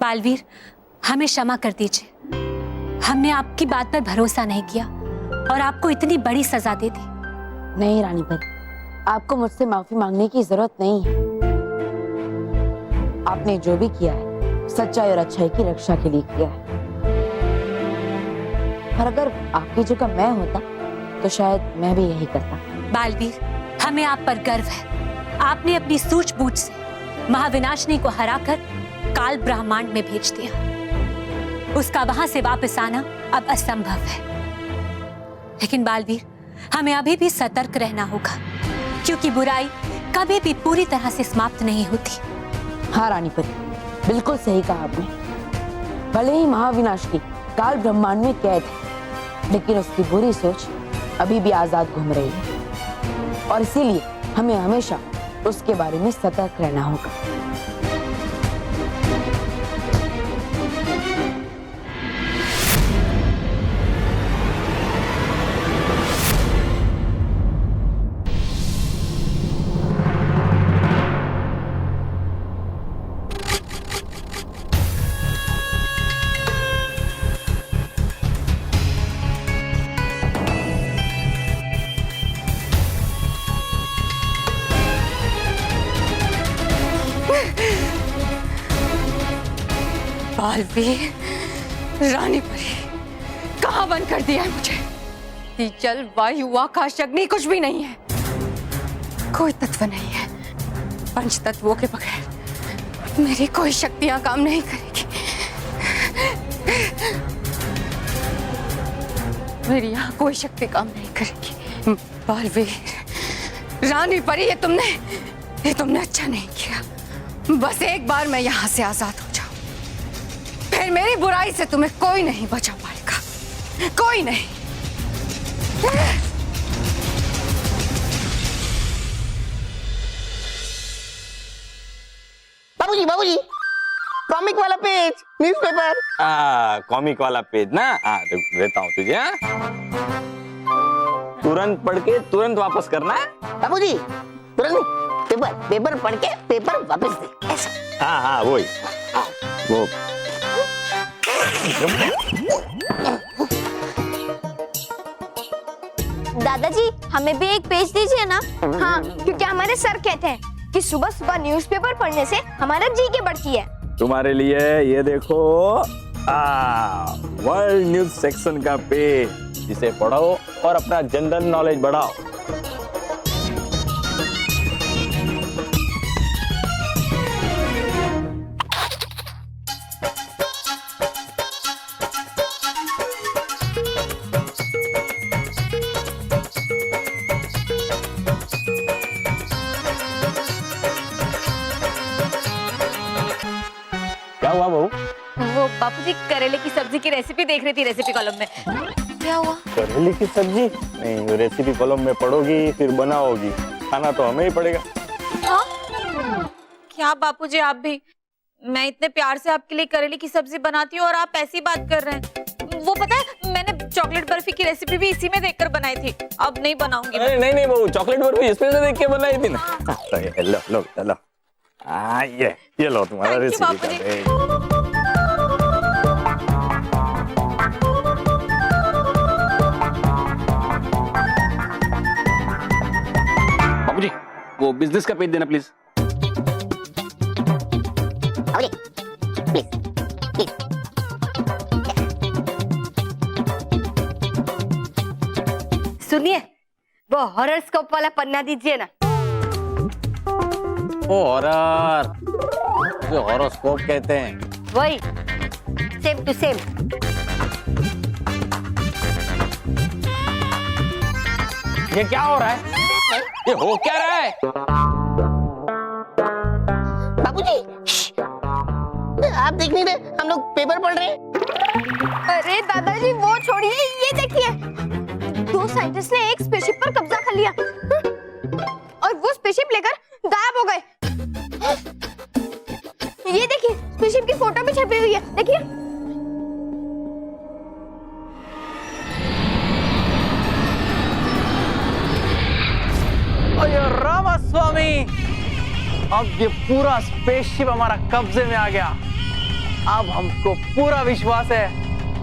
बालवीर, हमें क्षमा कर दीजिए। हमने आपकी बात पर भरोसा नहीं किया और आपको इतनी बड़ी सजा दे दी। नहीं रानी परी, आपको मुझसे माफी मांगने की जरूरत नहीं है। आपने जो भी किया है सच्चाई और अच्छाई की रक्षा के लिए किया है। पर अगर आपकी जगह मैं होता तो शायद मैं भी यही करता। बालवीर, हमें आप पर गर्व है। आपने अपनी सूझबूझ से महाविनाशिनी को हराकर काल ब्रह्मांड में भेज दिया। उसका वहां से वापस आना अब असंभव है। लेकिन बालवीर, हमें अभी भी सतर्क रहना होगा, क्योंकि बुराई कभी भी पूरी तरह से समाप्त नहीं होती। हाँ रानी परी, बिल्कुल सही कहा आपने। भले ही महाविनाशिनी काल ब्रह्मांड में कैद है, लेकिन उसकी बुरी सोच अभी भी आजाद घूम रही है और इसीलिए हमें हमेशा उसके बारे में सतर्क रहना होगा। बालवीर, रानी परी, कहाँ बंद कर दिया है मुझे? ये जल, वायु, आकाश, अग्नि कुछ भी नहीं है। कोई तत्व नहीं है। पंच तत्वों के बगैर मेरी कोई शक्तियां काम नहीं करेगी। मेरी यहाँ कोई शक्ति काम नहीं करेगी। बालवीर, रानी परी, ये तुमने अच्छा नहीं किया। बस एक बार मैं यहाँ से आजाद हो जाऊं, फिर मेरी बुराई से तुम्हें कोई नहीं बचा पाएगा। कोई नहीं। बाबूजी, बाबूजी, कॉमिक वाला पेज, न्यूज़पेपर। कॉमिक वाला पेज ना? देता हूँ तुझे। तुरंत पढ़ के तुरंत वापस करना है। बाबूजी, तुरंत नहीं, पेपर पढ़ के पेपर वापस दे, ऐसा। हाँ, वही वो। दादाजी, हमें भी एक पेज दीजिए ना। हाँ, क्योंकि हमारे सर कहते हैं कि सुबह सुबह न्यूज़पेपर पढ़ने से हमारा जीके बढ़ती है। तुम्हारे लिए ये देखो, वर्ल्ड न्यूज सेक्शन का पेज। इसे पढ़ो और अपना जनरल नॉलेज बढ़ाओ। क्या हुआ बहू? वो बापूजी करेले की सब्जी की रेसिपी देख रही थी रेसिपी कॉलम में। क्या हुआ? करेले की सब्जी? नहीं, रेसिपी कॉलम में पढ़ोगी फिर बनाओगी, खाना तो हमें ही पड़ेगा। क्या बापूजी, आप भी? मैं इतने प्यार से आपके लिए करेले की सब्जी बनाती हूँ और आप ऐसी बात कर रहे हैं। वो पता है, मैंने चॉकलेट बर्फी की रेसिपी भी इसी में देखकर बनाई थी। अब नहीं बनाऊंगी। नहीं बहू, चॉकलेट बर्फी इसमें से देख के बनाई थी ना। लो। ये लो तुम्हारा रेसिपी। बाबूजी, वो बिजनेस का पेज देना प्लीज। बाबूजी, प्लीज, प्लीज। सुनिए, वो हॉरोस्कोप वाला पन्ना दीजिए ना। ओ हॉरर, जो हॉरोस्कोप कहते हैं। वही, सेम टू सेम। ये क्या हो रहा है? ये हो क्या रहा है? बाबूजी, आप देख नहीं रहे, हम लोग पेपर पढ़ रहे हैं। अरे दादाजी, वो छोड़िए, ये देखिए, 2 साइंटिस्ट ने एक स्पेसशिप पर कब्जा कर लिया और वो स्पेसशिप लेकर गायब हो गए। ये देखिए, स्पेसशिप की फोटो भी छपी हुई है, देखिए। अरे रामास्वामी, अब ये पूरा स्पेसशिप हमारा कब्जे में आ गया। अब हमको पूरा विश्वास है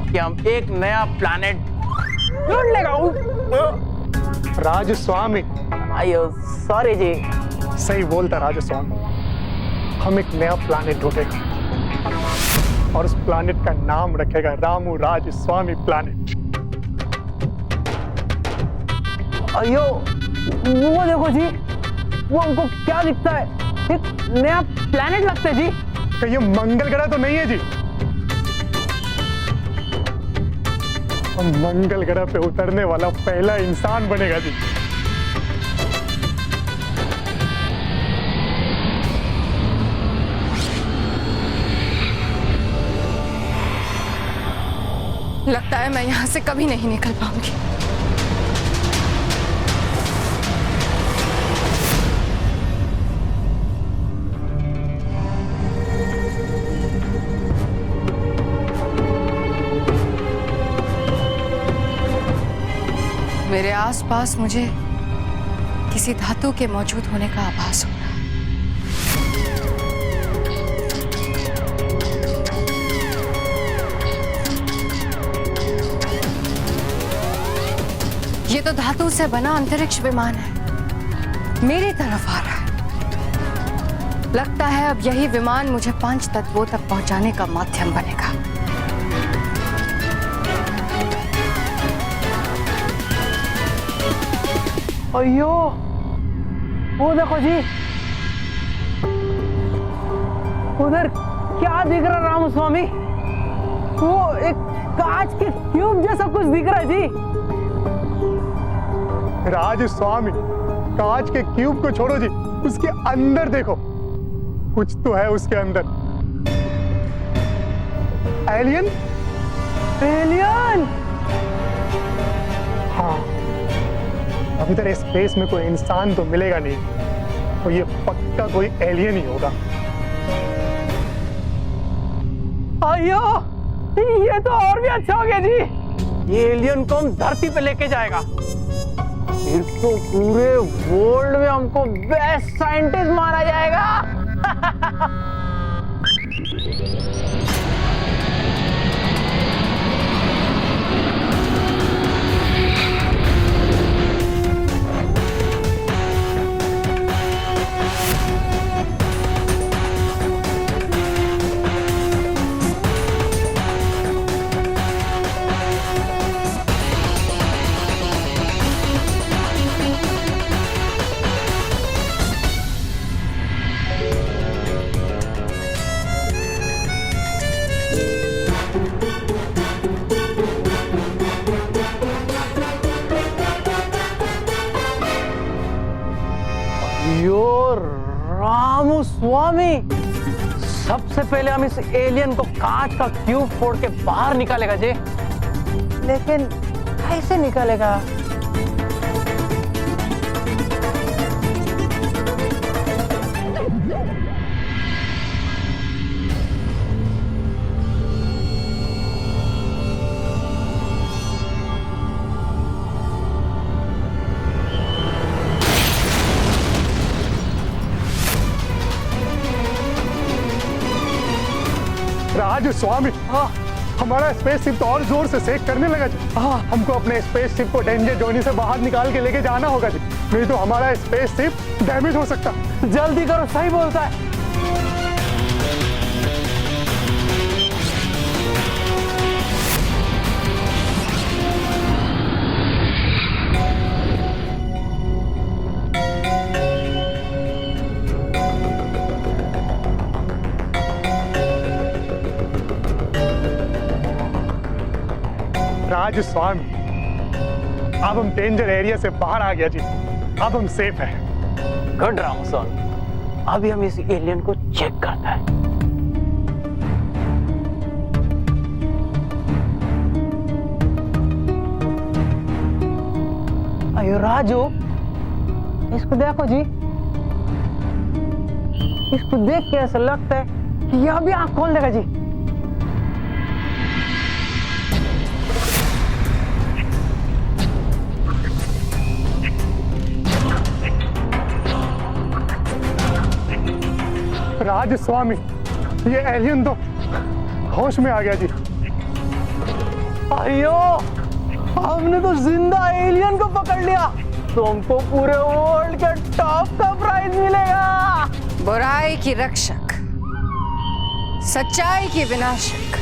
कि हम एक नया प्लैनेट ढूंढ लेगा। राजस्वामी, अयो सॉरी जी। सही बोलता राजस्वामी, हम एक नया प्लैनेट ढूंढेगा और उस प्लैनेट का नाम रखेगा रामू राजस्वामी प्लैनेट। अयो वो देखो जी, वो हमको क्या दिखता है? एक नया प्लैनेट लगता है जी। कहीं ये मंगल ग्रह तो नहीं है जी? हम मंगल ग्रह पे उतरने वाला पहला इंसान बनेगा जी। लगता है मैं यहाँ से कभी नहीं निकल पाऊंगी। मेरे आसपास मुझे किसी धातु के मौजूद होने का आभास हो रहा है। ये तो धातु से बना अंतरिक्ष विमान है, मेरी तरफ आ रहा है। लगता है अब यही विमान मुझे 5 तत्वों तक पहुंचाने का माध्यम बनेगा। अयो वो देखो जी, उधर क्या दिख रहा रामस्वामी? वो एक कांच के क्यूब जैसा कुछ दिख रहा है जी। राजस्वामी, कांच के क्यूब को छोड़ो जी, उसके अंदर देखो, कुछ तो है उसके अंदर। एलियन? एलियन? हाँ, अब इधर स्पेस में कोई इंसान तो मिलेगा नहीं, तो ये पक्का कोई एलियन ही होगा। अयो ये तो और भी अच्छा हो गया जी। ये एलियन को हम धरती पे लेके जाएगा, फिर तो पूरे वर्ल्ड में हमको बेस्ट साइंटिस्ट माना जाएगा। रामस्वामी, सबसे पहले हम इस एलियन को कांच का क्यूब फोड़ के बाहर निकालेगा जी, लेकिन कैसे निकालेगा? राजस्वामी, हमारा स्पेसशिप तो और जोर से सेक करने लगा जी। हमको अपने स्पेसशिप को डेंजर जोन से बाहर निकाल के लेके जाना होगा जी, नहीं तो हमारा स्पेसशिप डैमेज हो सकता। जल्दी करो, सही बोलता है। राजस्वामी, अब हम डेंजर एरिया से बाहर आ गया जी, अब हम सेफ हैं। गुड रामस्वामी, अभी हम इस एलियन को चेक करते हैं। अयो राजू, इसको देखो जी, इसको देख के ऐसा लगता है कि यह भी आंख खोल देगा जी। राजस्वामी, ये एलियन तो होश में आ गया जी। अयो, हमने तो जिंदा एलियन को पकड़ लिया। तुमको पूरे वर्ल्ड के टॉप का प्राइज मिलेगा। बुराई की रक्षक, सच्चाई की विनाशक,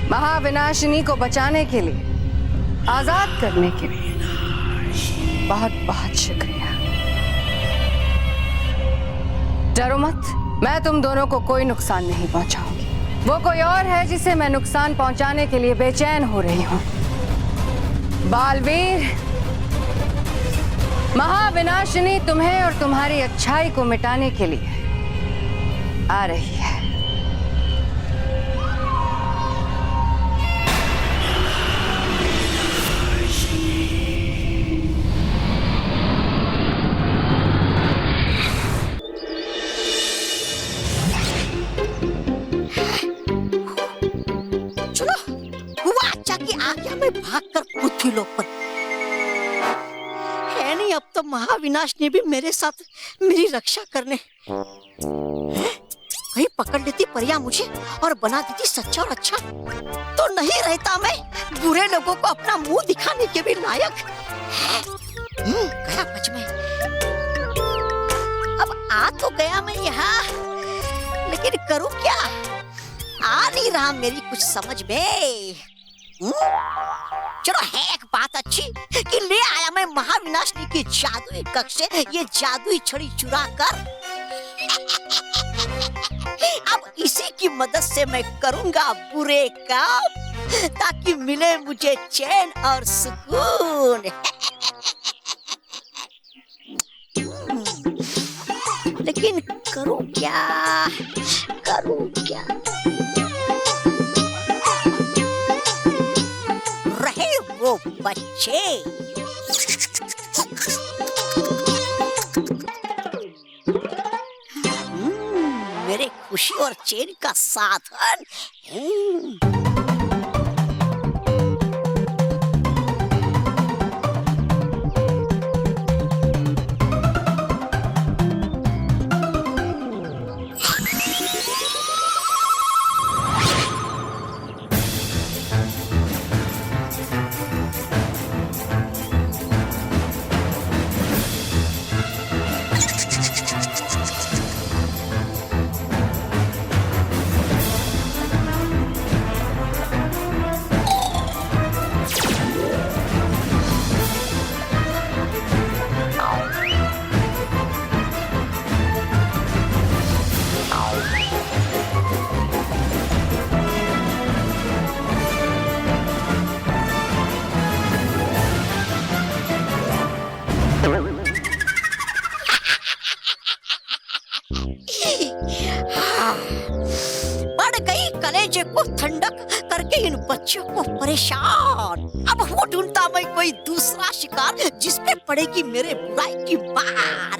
महाविनाशिनी को बचाने के लिए, आजाद करने के लिए बहुत बहुत शुक्रिया। डरो मत, मैं तुम दोनों को कोई नुकसान नहीं पहुंचाऊंगी। वो कोई और है जिसे मैं नुकसान पहुंचाने के लिए बेचैन हो रही हूं। बालवीर, महाविनाशिनी तुम्हें और तुम्हारी अच्छाई को मिटाने के लिए आ रही है। चलो, हुआ अच्छा कि आ गया मैं भागकर पृथ्वी लोक पर। है नहीं, अब तो महाविनाशिनी भी मेरे साथ मेरी रक्षा करने। कहीं पकड़ लेती परिया मुझे और बना देती सच्चा और अच्छा, तो नहीं रहता मैं बुरे लोगों को अपना मुंह दिखाने के भी लायक। गया बच में। अब आ तो गया मैं यहाँ, लेकिन करूँ क्या? आ नहीं रहा मेरी कुछ समझ में। चलो, है एक बात अच्छी कि ले आया मैं महाविनाशिनी की जादुई कक्ष से ये जादुई छड़ी चुरा कर। अब इसी की मदद से मैं करूंगा बुरे काम, ताकि मिले मुझे चैन और सुकून। लेकिन करूं क्या? रहे वो बच्चे, मेरे खुशी और चैन का साधन। बढ़ गई कलेजे को ठंडक करके इन बच्चों को परेशान। अब वो ढूंढता मैं कोई दूसरा शिकार जिस पे पड़ेगी मेरे बुराई की मार।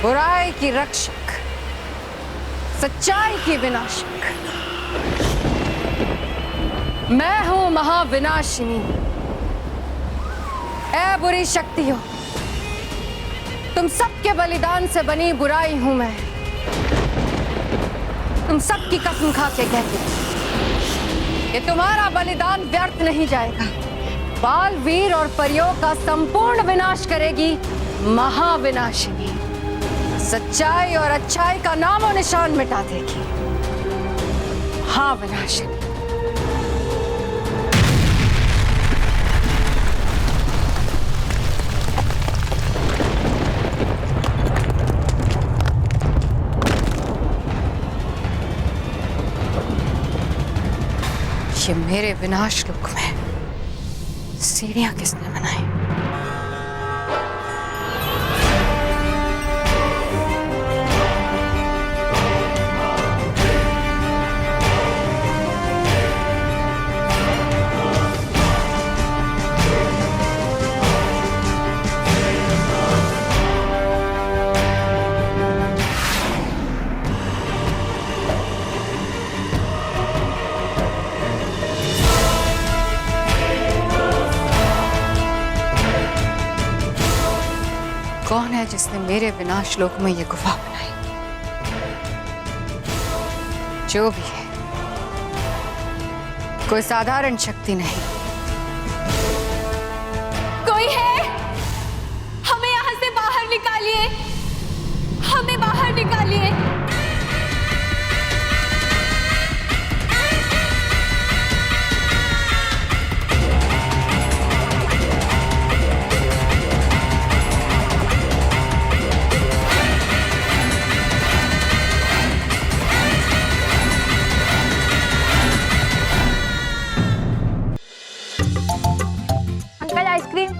बुराई की रक्षक, सच्चाई की विनाशक, मैं हूं महाविनाशिनी। ऐ बुरी शक्तियों, तुम सबके बलिदान से बनी बुराई हूं मैं। तुम सबकी कसम खा के कहती हूं कि तुम्हारा बलिदान व्यर्थ नहीं जाएगा। बालवीर और परियों का संपूर्ण विनाश करेगी महाविनाशिनी। सच्चाई और अच्छाई का नाम और निशान मिटा देगी। हाँ विनाशिनी। ये मेरे विनाश लोक में सीढ़ियां किसने बनाई? कौन है जिसने मेरे विनाश लोक में ये गुफा बनाई? जो भी है, कोई साधारण शक्ति नहीं। कोई है? हमें यहाँ से बाहर निकालिए, हमें बाहर निकालिए। Uncle ice cream.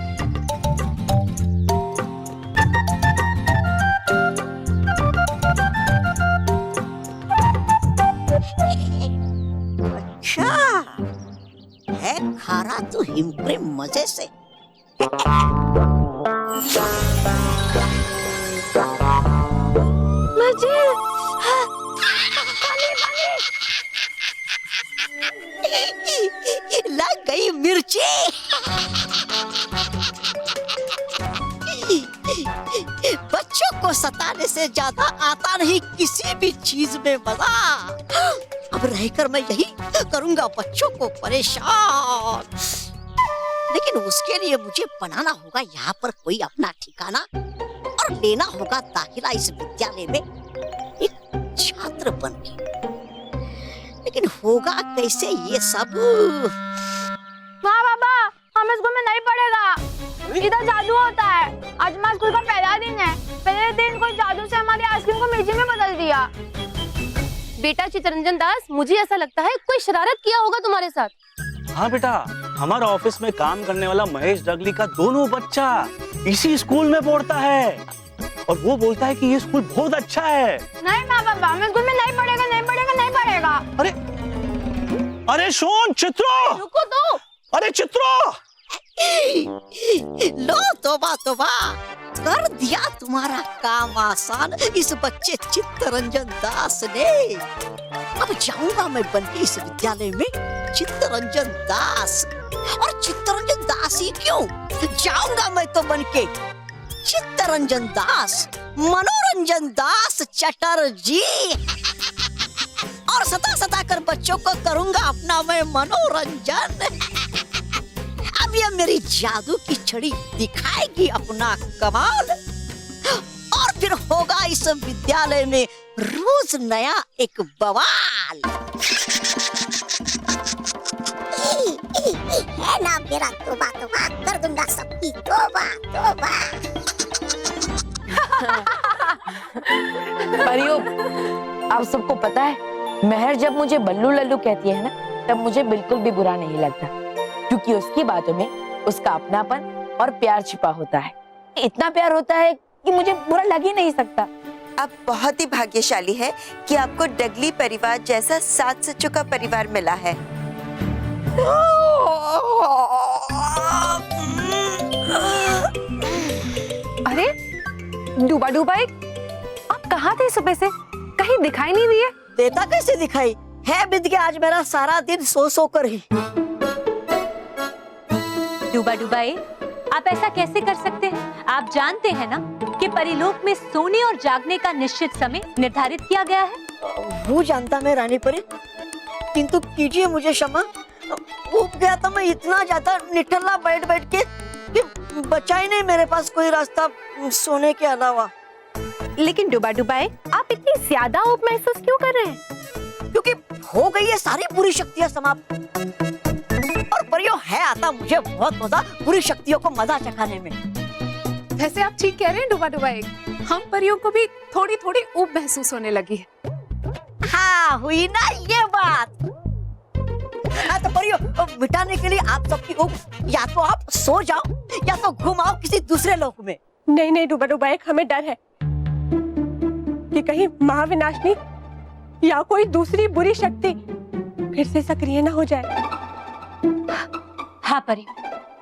अच्छा है खारा तो हिमप्रे मजे से। मजे। लग गई मिर्ची। बच्चों को सताने से ज्यादा आता नहीं किसी भी चीज में मजा। अब रहकर मैं यही करूंगा बच्चों को परेशान। लेकिन उसके लिए मुझे बनाना होगा यहाँ पर कोई अपना ठिकाना और लेना होगा दाखिला इस विद्यालय में एक छात्र बनके। लेकिन होगा कैसे ये सब? हाँ बाबा, हमें स्कूल में नहीं पड़ेगा। इधर जादू होता है। आज हमारे स्कूल का पहला दिन है। पहले दिन कोई जादू से हमारी आइसक्रीम को मिर्ची में बदल दिया। बेटा चितरंजन दास, मुझे ऐसा लगता है कोई शरारत किया होगा तुम्हारे साथ। हाँ बेटा, हमारा ऑफिस में काम करने वाला महेश डगली का दोनों बच्चा इसी स्कूल में पढ़ता है और वो बोलता है कि ये स्कूल बहुत अच्छा है। नहीं माँ बाबा, हमें स्कूल में नहीं पड़ेगा, नहीं पड़ेगा, नहीं पड़ेगा। अरे अरे सुन चित्रो, रुको तो। अरे चित्रो, लो तोबा तोबा, कर दिया तुम्हारा काम आसान इस बच्चे चित्तरंजन दास ने। अब जाऊंगा मैं बनके इस विद्यालय में चित्तरंजन दास। और चित्तरंजन दास ही क्यों, जाऊंगा मैं तो बनके चित्तरंजन दास, मनोरंजन दास चटर्जी। और सता सता कर बच्चों को करूंगा अपना मैं मनोरंजन। अब ये मेरी जादू की छड़ी दिखाएगी अपना कमाल और फिर होगा इस विद्यालय में रोज नया एक बवाल। है ना मेरा तोबा तोबा, कर दूंगा सबकी तोबा तोबा। परियों, आप सबको पता है, मेहर जब मुझे बल्लू लल्लू कहती है ना, तब मुझे बिल्कुल भी बुरा नहीं लगता, क्योंकि उसकी बातों में उसका अपनापन और प्यार छिपा होता है। इतना प्यार होता है कि मुझे बुरा लग ही नहीं सकता। आप बहुत ही भाग्यशाली है कि आपको डगली परिवार जैसा सात सच्चों का परिवार मिला है। अरे डूबा डूबा, आप कहाँ थे सुबह से? कहीं दिखाई नहीं दिए। देता कैसे दिखाई है, बीत गया आज मेरा सारा दिन सो सो कर ही। डूबा डूबाए, आप ऐसा कैसे कर सकते हैं? आप जानते हैं ना कि परिलोक में सोने और जागने का निश्चित समय निर्धारित किया गया है। वो जानता मैं रानी परी, किंतु कीजिए मुझे क्षमा। ऊब गया था मैं इतना ज्यादा निठल्ला बैठ बैठ के कि बचा ही नहीं मेरे पास कोई रास्ता सोने के अलावा। लेकिन डूबा डूबाए, आप इतनी ज्यादा ऊब महसूस क्यों कर रहे हैं? क्योंकि हो गई है सारी बुरी शक्तियां समाप्त। और परियों है आता मुझे बहुत मजा बुरी शक्तियों को मजा चखाने में। वैसे आप ठीक कह रहे हैं डूबा डूबाए, हम परियों को भी थोड़ी थोड़ी ऊब महसूस होने लगी है। हाँ हुई ना ये बात। तो परियों मिटाने के लिए आप सबकी ऊँग या तो आप सो जाओ या तो घुमाओ किसी दूसरे लोक में। नहीं नहीं डूबा डूबा एक, हमें डर है कि कहीं महाविनाशनी या कोई दूसरी बुरी शक्ति फिर से सक्रिय ना हो जाए। हाँ परी,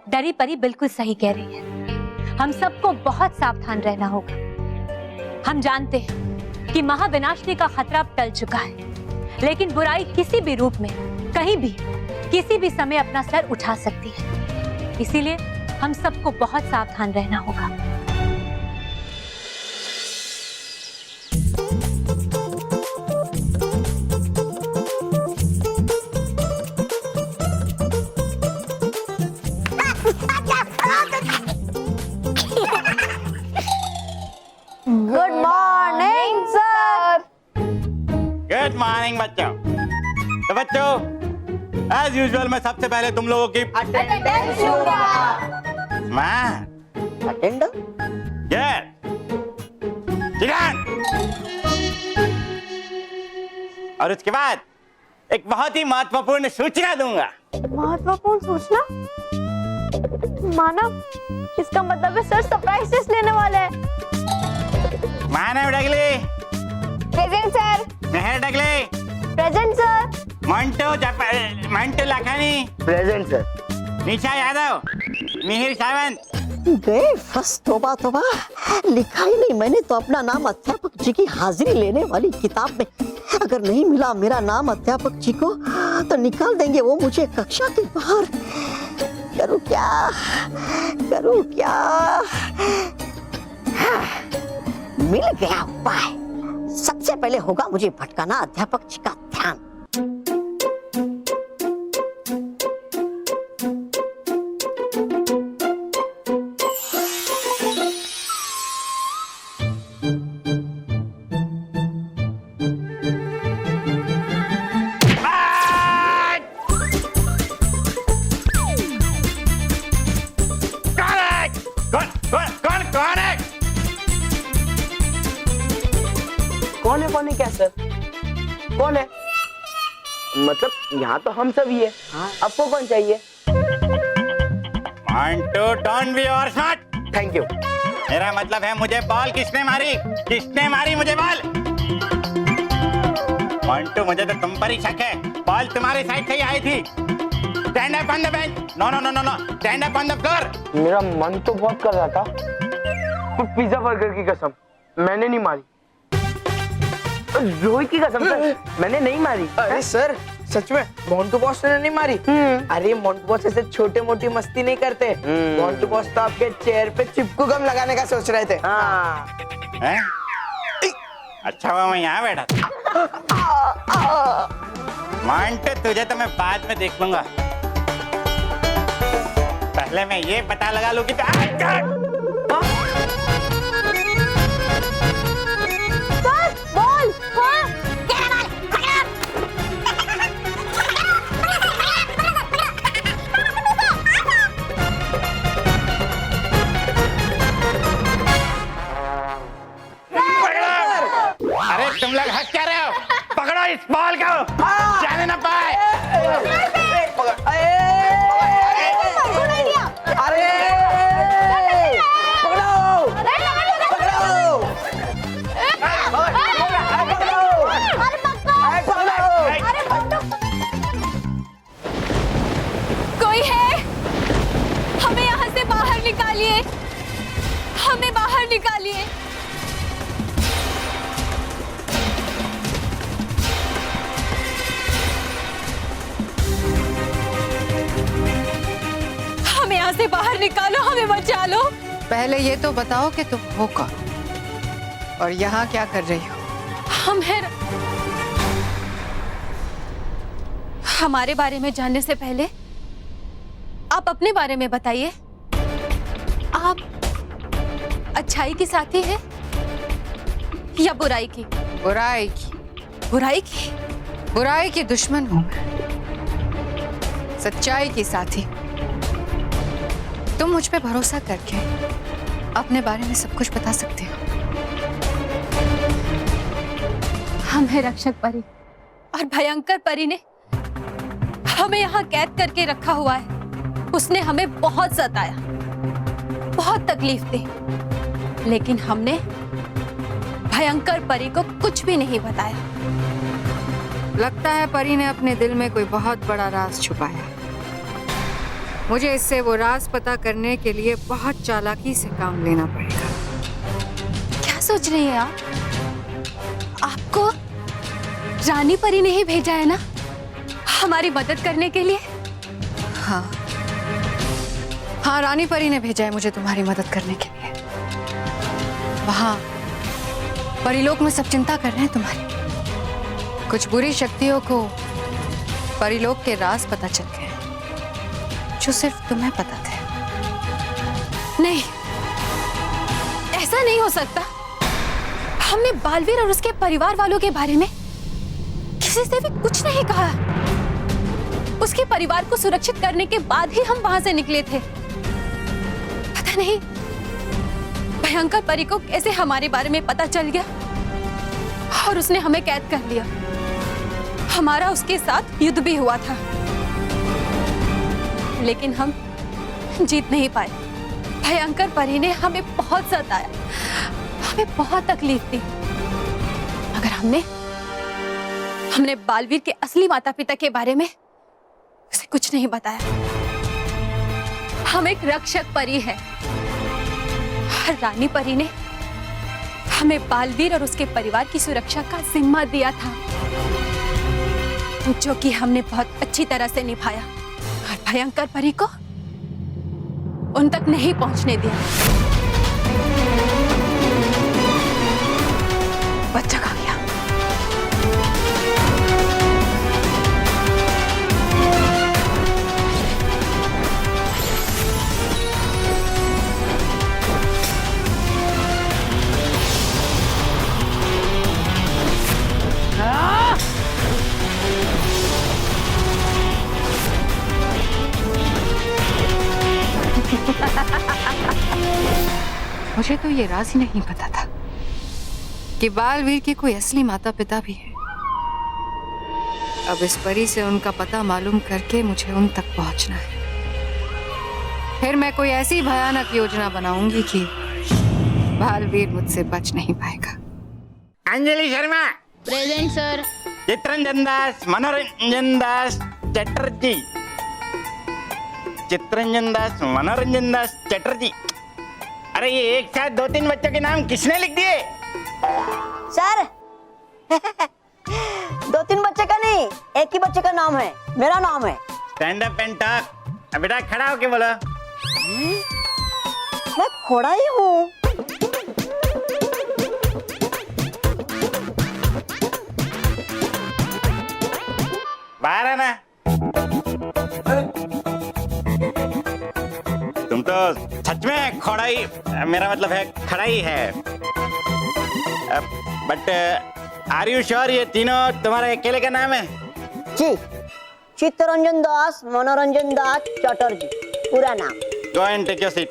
डरी परी बिल्कुल सही कह रही है। हम सबको बहुत सावधान रहना होगा। हम जानते हैं कि महाविनाशनी का खतरा अब टल चुका है, लेकिन बुराई किसी भी रूप में कहीं भी किसी भी समय अपना सर उठा सकती है। इसीलिए हम सबको बहुत सावधान रहना होगा। Good morning sir. Good morning बच्चों। तो बच्चों, एज यूजुअल मैं सबसे पहले तुम लोगों की अटेंडेंस लूंगा। Smart attender yes Chiran. और उसके बाद एक बहुत ही महत्वपूर्ण सूचना दूंगा। महत्वपूर्ण सूचना? मानव, इसका मतलब है सर सरप्राइजेस लेने वाले हैं। Manav Dagle present sir. Mehar Dagle present sir. Mantu Lakhani present sir. Nisha Yadav, Mihir Sawant. गए फर्स्ट। तोबा तोबा, लिखा ही नहीं मैंने तो अपना नाम अध्यापक जी की हाजिरी लेने वाली किताब में। अगर नहीं मिला मेरा नाम अध्यापक जी को तो निकाल देंगे वो मुझे कक्षा के बाहर। करूं क्या, करूं क्या? मिल गया उपाय। सबसे पहले होगा मुझे भटकाना अध्यापक जी का ध्यान। कौन है क्या सर? कौन है? मतलब यहाँ तो हम सभी है। आपको कौन चाहिए? Mantu don't be over smart. Thank you. मेरा मतलब है मुझे बॉल किसने मारी? किसने मारी मुझे बॉल? मंटू मुझे तो तुम पर ही शक है। बॉल तुम्हारी साइड से ही आई थी। Stand up on the bench. No no no no no, stand up on the floor. मेरा मन तो बहुत कर रहा था, पर पिज्जा बर्गर की कसम मैंने नहीं मारी। रोहित की कसम सर, मैंने नहीं मारी। अरे सर सच में मोंटू बॉस ने नहीं मारी। अरे मोंटू बॉस ऐसे छोटे मोटी मस्ती नहीं करते। मोंटू बॉस तो आपके चेयर पे चिपकू गम लगाने का सोच रहे थे। हैं? अच्छा हुआ मैं यहाँ बैठा था। मंटू तुझे तो मैं बाद में देख लूंगा। पहले मैं ये पता लगा लूं कि अरे तुम लोग हंस क्या रहे हो? पकड़ो इस बॉल को, जाने ना पाए। कोई है? हमें यहाँ से बाहर निकालिए, हमें बाहर निकालिए। हमें यहाँ से बाहर निकालो, हमें बचा लो। पहले ये तो बताओ कि तुम हो कौन और यहाँ क्या कर रही हो? हम हैं। हमारे बारे में जानने से पहले आप अपने बारे में बताइए। आप अच्छाई की साथी है या बुराई की? बुराई की। बुराई की? बुराई की दुश्मन हूं मैं, सच्चाई की साथी। तुम मुझ पे भरोसा करके अपने बारे में सब कुछ बता सकते हो। हम हैं रक्षक परी और भयंकर परी ने हमें यहाँ कैद करके रखा हुआ है। उसने हमें बहुत सताया, बहुत तकलीफ दी, लेकिन हमने भयंकर परी को कुछ भी नहीं बताया। लगता है परी ने अपने दिल में कोई बहुत बड़ा राज छुपाया। मुझे इससे वो राज पता करने के लिए बहुत चालाकी से काम लेना पड़ेगा। क्या सोच रही हैं आप? आपको रानी परी ने ही भेजा है ना हमारी मदद करने के लिए? हाँ हाँ, रानी परी ने भेजा है मुझे तुम्हारी मदद करने के लिए। वहाँ परिलोक में सब चिंता कर रहे हैं तुम्हारी। कुछ बुरी शक्तियों को परिलोक के राज पता चल गए जो सिर्फ तुम्हें पता थे। नहीं, ऐसा नहीं हो सकता। हमने बालवीर और उसके परिवार वालों के बारे में किसी से भी कुछ नहीं कहा। उसके परिवार को सुरक्षित करने के बाद ही हम वहां से निकले थे। पता नहीं भयंकर परी को कैसे हमारे बारे में पता चल गया और उसने हमें कैद कर लिया। हमारा उसके साथ युद्ध भी हुआ था, लेकिन हम जीत नहीं पाए। भयंकर परी ने हमें बहुत सताया, हमें बहुत तकलीफ दी, मगर हमने बालवीर के असली माता पिता के बारे में उसे कुछ नहीं बताया। हम एक रक्षक परी है और रानी परी ने हमें बालवीर और उसके परिवार की सुरक्षा का जिम्मा दिया था, जो कि हमने बहुत अच्छी तरह से निभाया और भयंकर परी को उन तक नहीं पहुंचने दिया। बच्चा कहाँ गया? मुझे तो ये राज ही नहीं पता था कि बालवीर के कोई असली माता पिता भी है। अब इस परी से उनका पता मालूम करके मुझे उन तक पहुंचना है। फिर मैं कोई ऐसी भयानक योजना बनाऊंगी कि बालवीर मुझसे बच नहीं पाएगा। Anjali Sharma present sir. चित्रंजन दास, मनोरंजन दास चटर्जी। चित्रंजन दास, मनोरंजन दास चटर्जी। अरे ये एक साथ 2-3 बच्चों के नाम किसने लिख दिए? सर 2-3 बच्चे का नहीं, एक ही बच्चे का नाम है। मेरा नाम है। Stand up and talk. बेटा खड़ा होके बोलो। मैं खोड़ा ही हूँ। बाहर आना। तुम तो सच में खोड़ा ही, मेरा मतलब है खड़ा ही है। बट आर यू श्योर ये तीनों तुम्हारे अकेले का नाम है? जी, चित्तरंजन दास, मनोरंजन दास चटर्जी, पूरा नाम। Go and take your seat.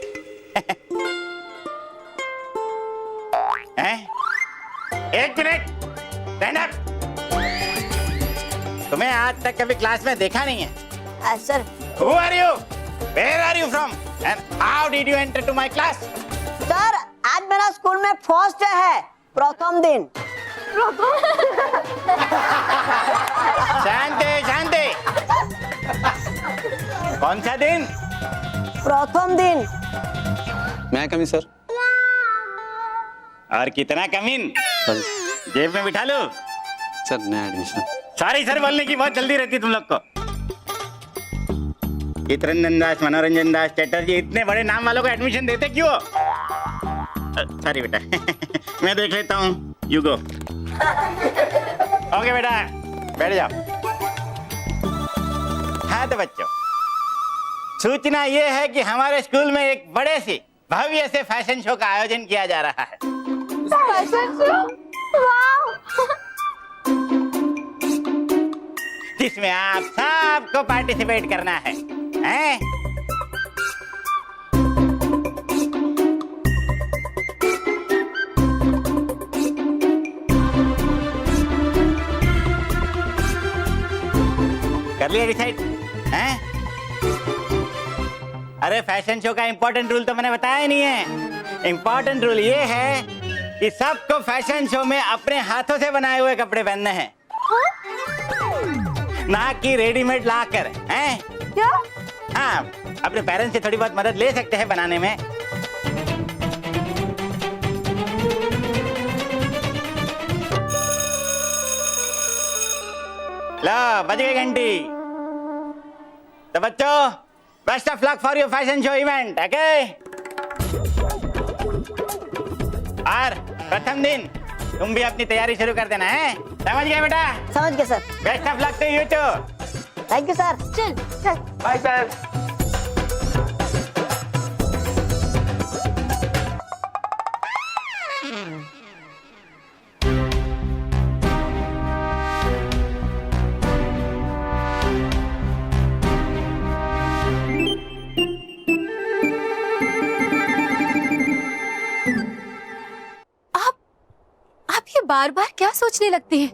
एक मिनट, स्टैंड अप। तुम्हें आज तक कभी क्लास में देखा नहीं है? Sir. Who are you? Where are you from? And how did you enter to my class? Sir, आज मेरा स्कूल में फर्स्ट डे है, प्रथम दिन। शांति शांति। कौन सा दिन? प्रथम दिन। मैं कमी सर। और कितना कमीन? जेब में बिठा लो। सर नया एडमिशन। सॉरी सर बोलने की बहुत जल्दी रहती तुम लोग को। चित्रंजन दास, मनोरंजन दास चटर्जी, इतने बड़े नाम वालों को एडमिशन देते क्यों? सॉरी बेटा। मैं देख लेता हूँ। You go. ओके बेटा, बैठ जाओ। हाँ तो बच्चों, सूचना ये है कि हमारे स्कूल में एक बड़े से भव्य से फैशन शो का आयोजन किया जा रहा है। Fashion show? वाह! जिसमें आप सबको पार्टिसिपेट करना है, हैं? कर लिया डिसाइड? हैं? अरे फैशन शो का इंपॉर्टेंट रूल तो मैंने बताया ही नहीं है। इंपॉर्टेंट रूल ये है कि सबको फैशन शो में अपने हाथों से बनाए हुए कपड़े पहनने हैं, ना कि रेडीमेड लाकर। हैं? क्या? हाँ, अपने पेरेंट्स से थोड़ी बहुत मदद ले सकते हैं बनाने में। लो बज गई घंटी। तो बच्चों, best of luck for your fashion show event, okay? और प्रथम दिन तुम भी अपनी तैयारी शुरू कर देना है, समझ गए बेटा? समझ गए sir. Best of luck to you too. Thank you sir. चल बाय सर। आप ये बार बार क्या सोचने लगती हैं?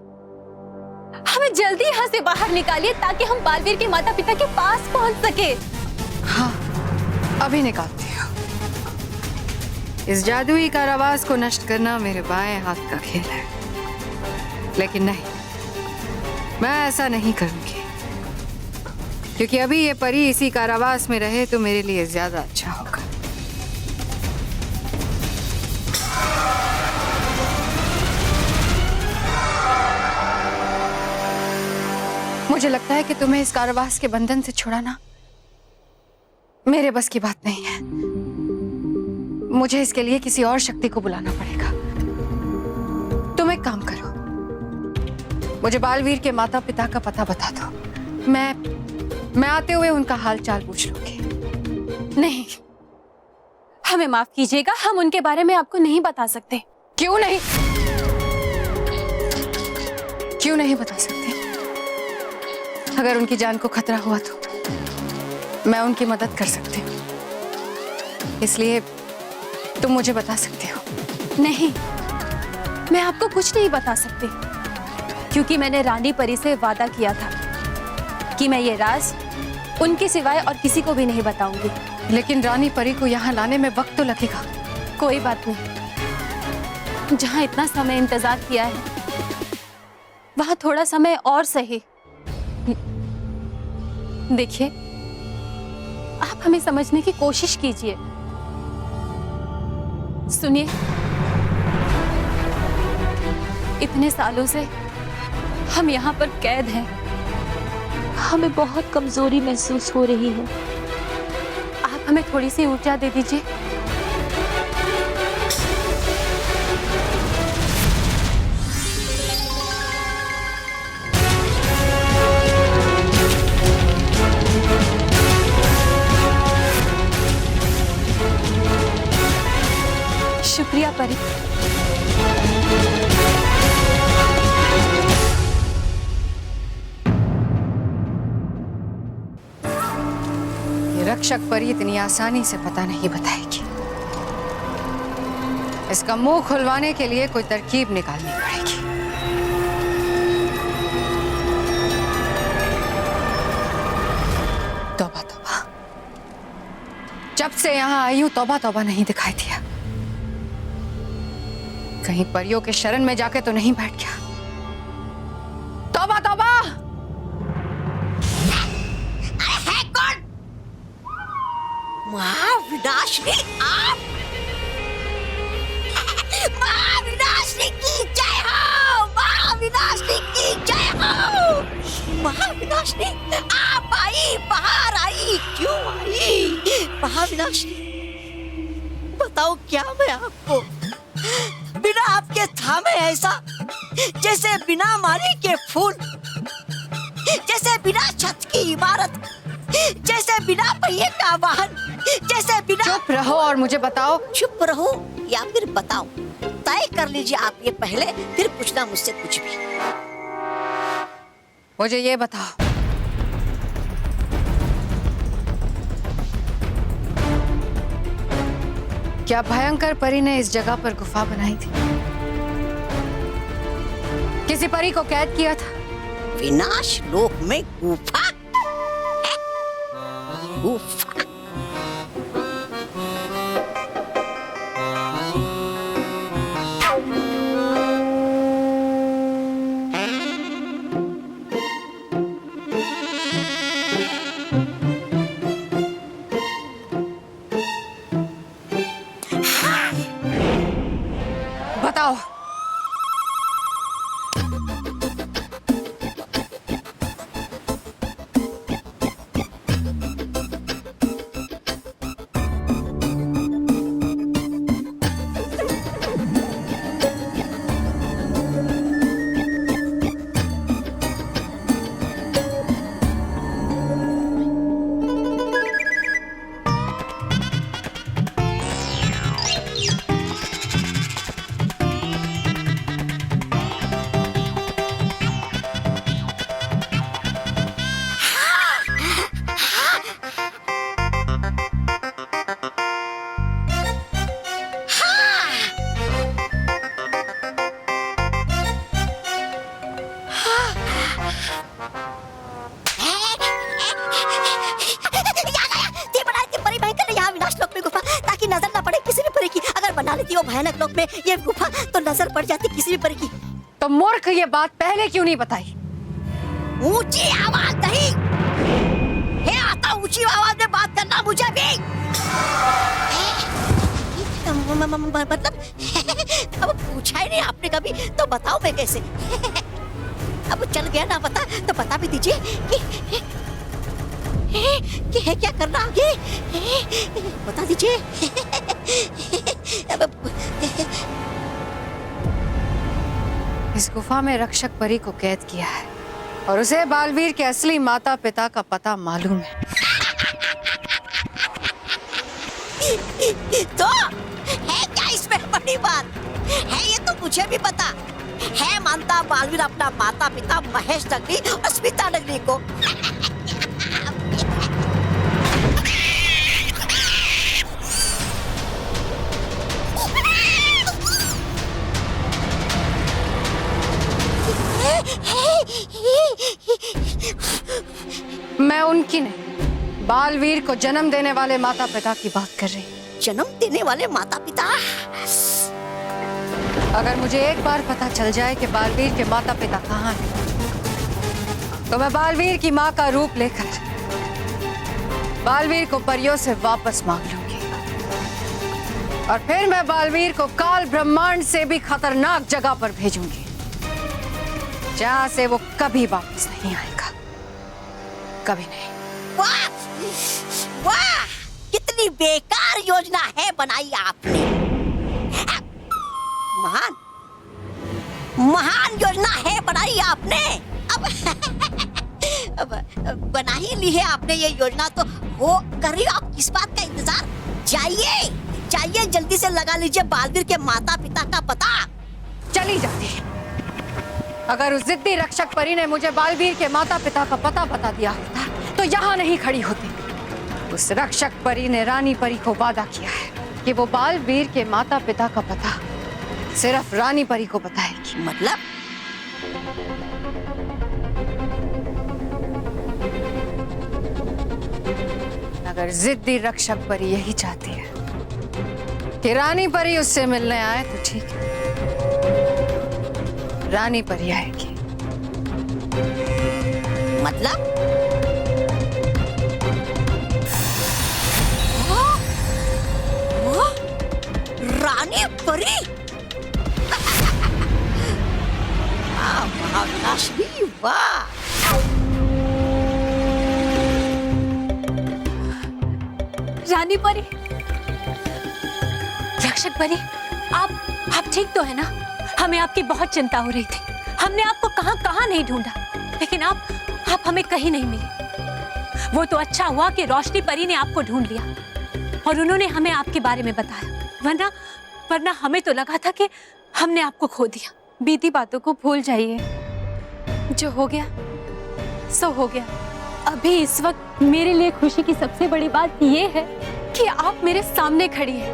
हमें जल्दी यहाँ से बाहर निकालिए ताकि हम बालवीर के माता पिता के पास पहुँच सके। हाँ, अभी निकालती हूँ। इस जादुई कारावास को नष्ट करना मेरे बाएं हाथ का खेल है, लेकिन नहीं, मैं ऐसा नहीं करूंगी, क्योंकि अभी ये परी इसी कारावास में रहे तो मेरे लिए ज्यादा अच्छा होगा। मुझे लगता है कि तुम्हें इस कारावास के बंधन से छुड़ाना मेरे बस की बात नहीं है। मुझे इसके लिए किसी और शक्ति को बुलाना पड़ेगा। तुम एक काम करो, मुझे बालवीर के माता पिता का पता बता दो। मैं आते हुए उनका हाल चाल पूछ लूंगी। नहीं, हमें माफ कीजिएगा, हम उनके बारे में आपको नहीं बता सकते। क्यों नहीं? क्यों नहीं बता सकते? अगर उनकी जान को खतरा हुआ तो मैं उनकी मदद कर सकती हूँ, इसलिए तुम मुझे बता सकती हो। नहीं, मैं आपको कुछ नहीं बता सकती, क्योंकि मैंने रानी परी से वादा किया था कि मैं ये राज उनके सिवाय और किसी को भी नहीं बताऊंगी। लेकिन रानी परी को यहाँ लाने में वक्त तो लगेगा। कोई बात नहीं, जहाँ इतना समय इंतजार किया है वहाँ थोड़ा समय और सही। देखिए, आप हमें समझने की कोशिश कीजिए। सुनिए, इतने सालों से हम यहाँ पर कैद हैं। हमें बहुत कमजोरी महसूस हो रही है। आप हमें थोड़ी सी ऊर्जा दे दीजिए। शुक्रिया परी। ये रक्षक परी इतनी आसानी से पता नहीं बताएगी। इसका मुंह खुलवाने के लिए कोई तरकीब निकालनी पड़ेगी। तौबा तौबा, जब से यहाँ आई हूं तौबा तौबा नहीं दिखाई दिया। कहीं परियों के शरण में जाके तो नहीं बैठ गया? तौबा तौबा! है कौन? महाविनाशिनी आप? महाविनाशिनी की जय हो! महाविनाशिनी की जय हो! महाविनाशिनी आप आई, बाहर आई, क्यों आई? महाविनाशिनी, बताओ क्या मैं आपको बिना आपके थामे ऐसा, जैसे बिना माली के फूल, जैसे बिना छत की इमारत, जैसे बिना पहिए का वाहन, जैसे बिना। चुप रहो और मुझे बताओ। चुप रहो या फिर बताओ, तय कर लीजिए आप ये पहले, फिर पूछना मुझसे कुछ भी। मुझे ये बताओ, क्या भयंकर परी ने इस जगह पर गुफा बनाई थी? किसी परी को कैद किया था? विनाश लोक में गुफा? गुफा। बताओ। वो भयानक लोक में ये गुफा तो नजर पड़ जाती किसी भी परी की। तो मूर्ख ये बात पहले क्यों नहीं बताई? ऊंची आवाज नहीं है, आता ऊंची आवाज में बात करना मुझे भी। मतलब अब पूछा ही नहीं आपने कभी, तो बताओ मैं कैसे। अब चल गया ना पता, तो बता भी दीजिए कि है क्या करना आगे, बता दीजिए। इस गुफा में रक्षक परी को कैद किया है और उसे बालवीर के असली माता पिता का पता मालूम है। तो है क्या इसमें बड़ी बात है? ये तो मुझे भी पता है। मानता बालवीर अपना माता पिता महेश डगली और स्मिता डगली को। मैं उनकी नहीं, बालवीर को जन्म देने वाले माता पिता की बात कर रही हूँ। जन्म देने वाले माता पिता? अगर मुझे एक बार पता चल जाए कि बालवीर के माता पिता कहाँ हैं, तो मैं बालवीर की माँ का रूप लेकर बालवीर को परियों से वापस मांग लूंगी और फिर मैं बालवीर को काल ब्रह्मांड से भी खतरनाक जगह पर भेजूंगी, जहाँ से वो कभी वापस नहीं आएगा, कभी नहीं। वाह वाह, कितनी बेकार योजना है बनाई आपने। महान महान योजना है बनाई आपने। अब बना ही ली है आपने ये योजना, तो वो कर रही हो आप। किस बात का इंतजार? जाइए जाइए, जल्दी से लगा लीजिए बालवीर के माता पिता का पता। चली जाती। अगर उस जिद्दी रक्षक परी ने मुझे बालवीर के माता पिता का पता बता दिया होता तो यहाँ नहीं खड़ी होती। उस रक्षक परी ने रानी परी को वादा किया है कि वो बालवीर के माता पिता का पता सिर्फ रानी परी को बताएगी। मतलब? अगर जिद्दी रक्षक परी यही चाहती है कि रानी परी उससे मिलने आए तो ठीक है, रानी परी आएगी। मतलब? रानी परी? महाविनाशिनी, वाह। रानी परी, रक्षक परी, आप ठीक तो है ना? हमें आपकी बहुत चिंता हो रही थी। हमने आपको कहां कहां नहीं ढूंढा, लेकिन आप हमें कहीं नहीं मिले। वो तो अच्छा हुआ कि रोशनी परी ने आपको ढूंढ लिया और उन्होंने हमें आपके बारे में बताया, वरना हमें तो लगा था कि हमने आपको खो दिया। बीती बातों को भूल जाइए, जो हो गया सो हो गया। अभी इस वक्त मेरे लिए खुशी की सबसे बड़ी बात ये है कि आप मेरे सामने खड़ी हैं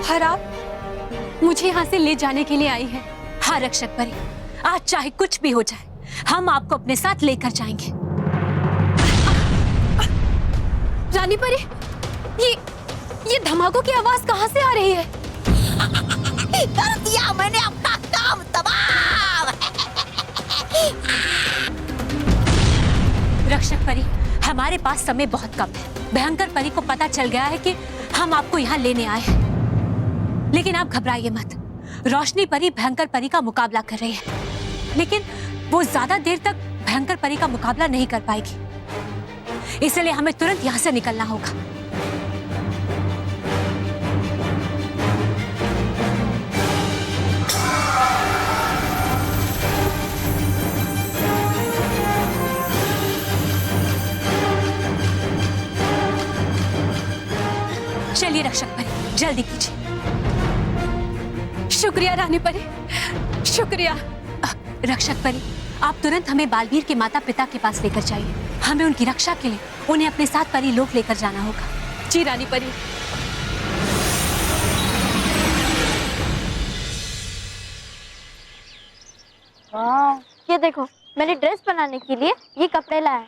और आप मुझे यहाँ से ले जाने के लिए आई हैं। हाँ रक्षक परी, आज चाहे कुछ भी हो जाए, हम आपको अपने साथ लेकर जाएंगे। रानी परी, ये धमाकों की आवाज कहाँ से आ रही है? कर दिया मैंने अपना काम तमाम। रक्षक परी, हमारे पास समय बहुत कम है। भयंकर परी को पता चल गया है कि हम आपको यहाँ लेने आए हैं, लेकिन आप घबराइए मत। रोशनी परी भयंकर परी का मुकाबला कर रही है, लेकिन वो ज्यादा देर तक भयंकर परी का मुकाबला नहीं कर पाएगी, इसलिए हमें तुरंत यहाँ से निकलना होगा। चलिए रक्षक परी, जल्दी कीजिए। शुक्रिया रानी परी, शुक्रिया। रक्षक परी, आप तुरंत हमें बालवीर के माता पिता के पास लेकर जाइए। हमें उनकी रक्षा के लिए उन्हें अपने साथ परी लोक लेकर जाना होगा। जी रानी परी। ये देखो, मैंने ड्रेस बनाने के लिए ये कपड़े लाया।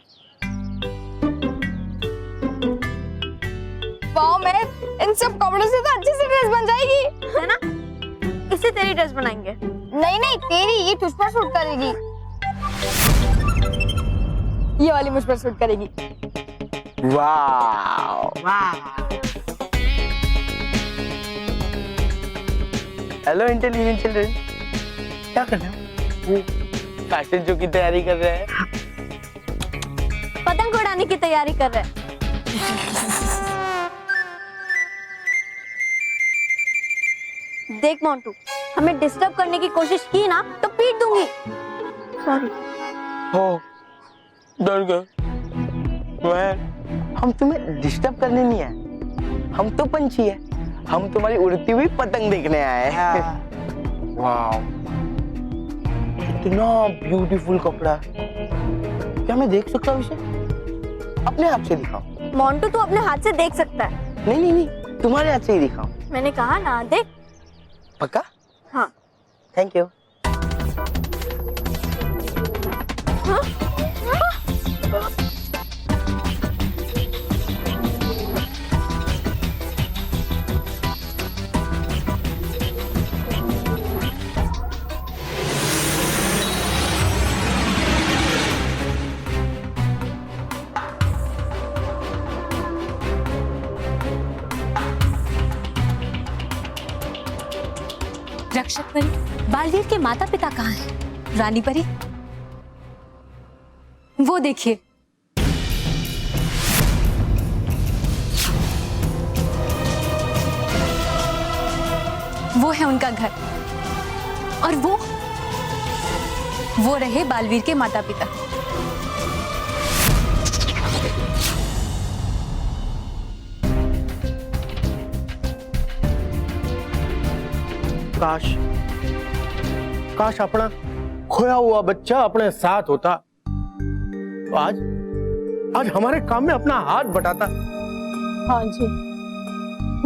वाओ, मैं इन सब कपड़ों से तो अच्छे से ड्रेस बन जाएगी, है ना? इससे तेरी ड्रेस बनाएंगे। नहीं नहीं, तेरी ये तुझ पर सूट करेगी। ये वाली मुझ पर सूट करेगी। वाह वाह। हेलो इंटेलिजेंट चिल्ड्रन, क्या कर रहे हो? फैशन शो की तैयारी कर रहे हैं। पतंग उड़ाने की तैयारी कर रहे हैं। देख मोंटू, हमें डिस्टर्ब करने की कोशिश की ना तो पीट दूंगी। सॉरी। हो, डर गए। हम तुम्हें डिस्टर्ब करने नहीं आए, हम तो पंछी है, हम तुम्हारी उड़ती हुई पतंग देखने आए हैं। वाह, इतना ब्यूटीफुल कपड़ा। क्या मैं देख सकता हूँ इसे? अपने हाथ से दिखाओ। मोंटू, तू अपने हाथ से देख सकता है। नहीं नहीं नहीं, तुम्हारे हाथ से ही दिखाओ। मैंने कहा ना, देख। पक्का? हाँ। Thank you. रक्षक परी, बालवीर के माता पिता कहाँ हैं? रानी परी, वो देखिए। वो है उनका घर, और वो रहे बालवीर के माता पिता। काश अपना खोया हुआ बच्चा अपने साथ होता, तो आज हमारे काम में अपना हाथ बटाता। हाँ जी,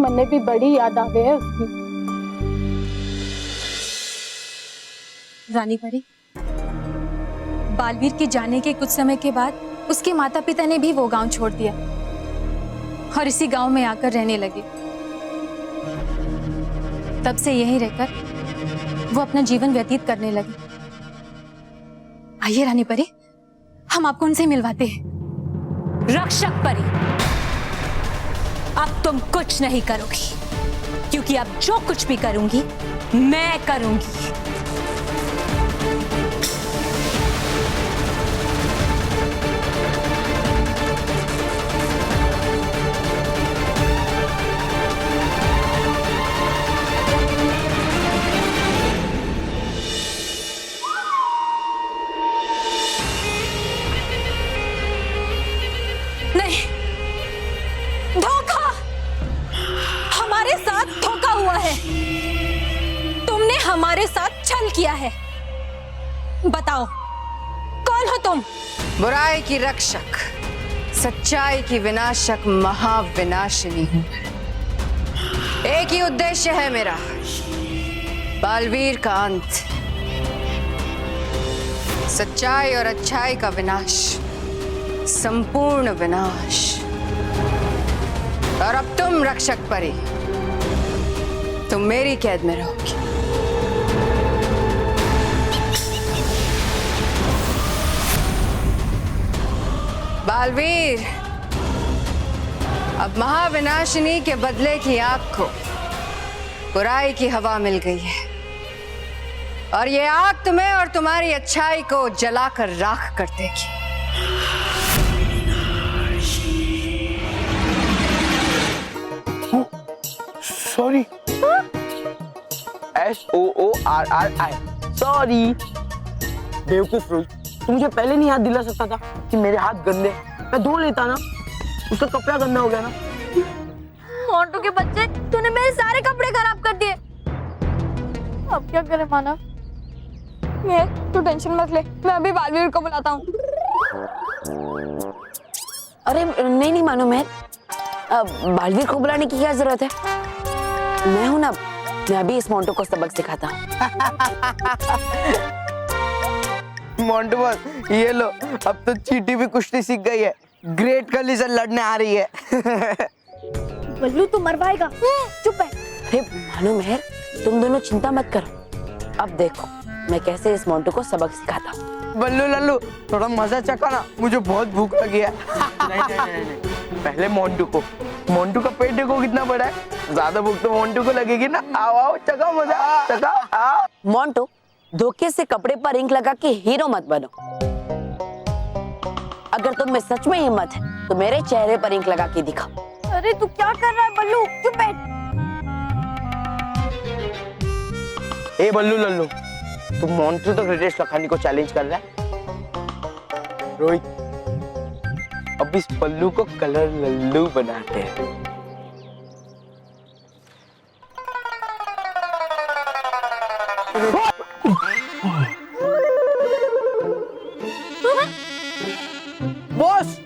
मैंने भी बड़ी याद आ गई है उसकी। रानी परी, बालवीर के जाने के कुछ समय के बाद उसके माता पिता ने भी वो गांव छोड़ दिया और इसी गांव में आकर रहने लगे। तब से यहीं रहकर वो अपना जीवन व्यतीत करने लगे। आइए रानी परी, हम आपको उनसे मिलवाते हैं। रक्षक परी, अब तुम कुछ नहीं करोगी, क्योंकि अब जो कुछ भी करूंगी मैं करूंगी। हमारे साथ छल किया है। बताओ, कौन हो तुम? बुराई की रक्षक, सच्चाई की विनाशक महाविनाशिनी हूं। एक ही उद्देश्य है मेरा, बालवीर का अंत, सच्चाई और अच्छाई का विनाश, संपूर्ण विनाश। और अब तुम रक्षक परी, तुम मेरी कैद में रहोगी। बालवीर, अब महाविनाशिनी के बदले की आग को बुराई की हवा मिल गई है, और ये आग तुम्हें और तुम्हारी अच्छाई को जलाकर राख कर देगी। सॉरी। SOORRI, sorry. बेवकूफ रोहित, तू मुझे पहले नहीं याद दिला सकता था कि मेरे हाथ गंदे, मैं धो लेता ना, उसका कपड़ा गंदा हो गया ना। मोंटू के बच्चे, तूने मेरे सारे कपड़े खराब कर दिए। अब क्या करे मानव? तू टेंशन मत ले, मैं अभी बालवीर को बुलाता हूँ। अरे नहीं मानो मैं, बालवीर को बुलाने की क्या जरूरत है? मैं हूं ना, मैं अभी इस मोंटू को सबक सिखाता हूँ। मोंटू बस, ये लो, अब तो चींटी भी कुश्ती सीख गई है, ग्रेट कली से लड़ने आ रही है। बल्लू तू मरवाएगा, चुप है। अरे मानो मेहर, तुम दोनों चिंता मत करो, अब देखो मैं कैसे इस मोंटू को सबक सिखाता हूँ। बल्लू लल्लू, थोड़ा मजा चखा ना, मुझे बहुत भूख लगी है। नहीं। पहले मोंटू को, मोंटू का पेट देखो कितना बड़ा है, ज्यादा भूख तो मोंटू को लगेगी ना। आओ आओ, चखा मजा, चखा। आओ मोंटू, धोखे से कपड़े पर इंक लगा के हीरो मत बनो। अगर तुम में सच में हिम्मत है तो मेरे चेहरे पर इंक लगा के दिखाओ। अरे तू क्या कर रहा है बल्लू, चुप बैठ। ए बल्लू लल्लू, तुम मोंटू तो ग्रेटेस्ट लखानी को चैलेंज कर रहा है। रोहित, अब इस पल्लू को कलर लल्लू बनाते हैं। बॉस,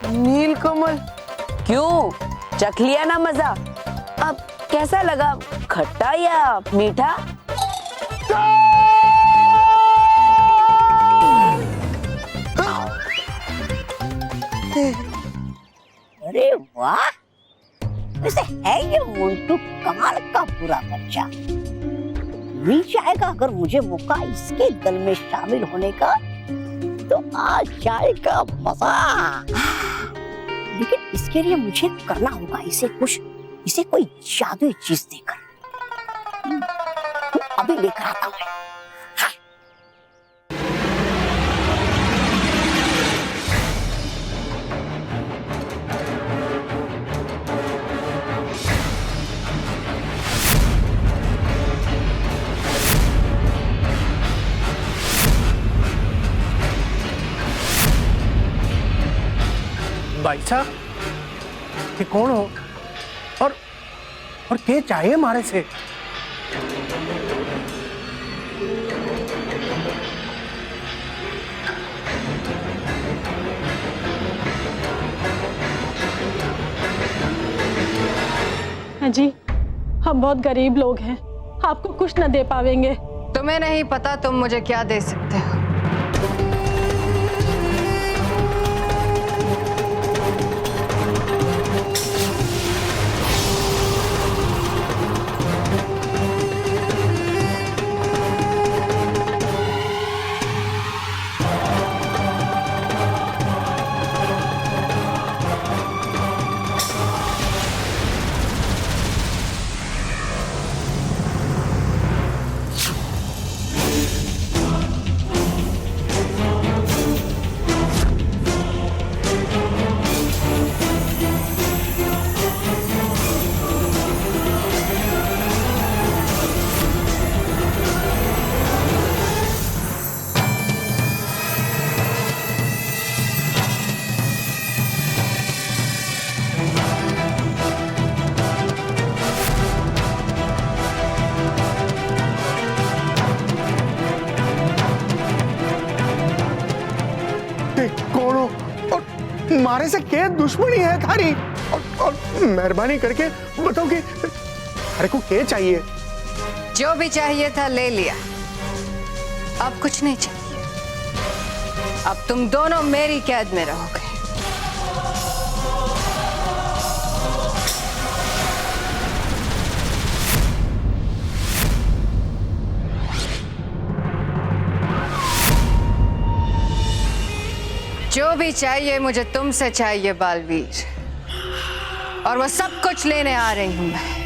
नीलकमल। क्यों, चख लिया ना मजा? अब कैसा लगा, खट्टा या मीठा? अरे वाह, वैसे है ये मोंटू कमाल का बुरा बच्चा। मिल जाएगा अगर मुझे मौका इसके दल में शामिल होने का तो आ जाएगा मजा। लेकिन इसके लिए मुझे करना होगा इसे कुछ, इसे कोई जादुई चीज देकर। अभी लेकर आता हूँ। भाई साहब, ये कौन हो और क्या चाहिए हमारे से? जी, हम बहुत गरीब लोग हैं, आपको कुछ न दे पाएंगे। तुम्हें नहीं पता तुम मुझे क्या दे सकते हो। कौन हो और मारे से क्या दुश्मनी है थारी? और मेहरबानी करके बताओ कि अरे को क्या चाहिए? जो भी चाहिए था ले लिया, अब कुछ नहीं चाहिए। अब तुम दोनों मेरी कैद में रहोगे। जो भी चाहिए मुझे तुमसे चाहिए बालवीर, और वो सब कुछ लेने आ रही हूं मैं।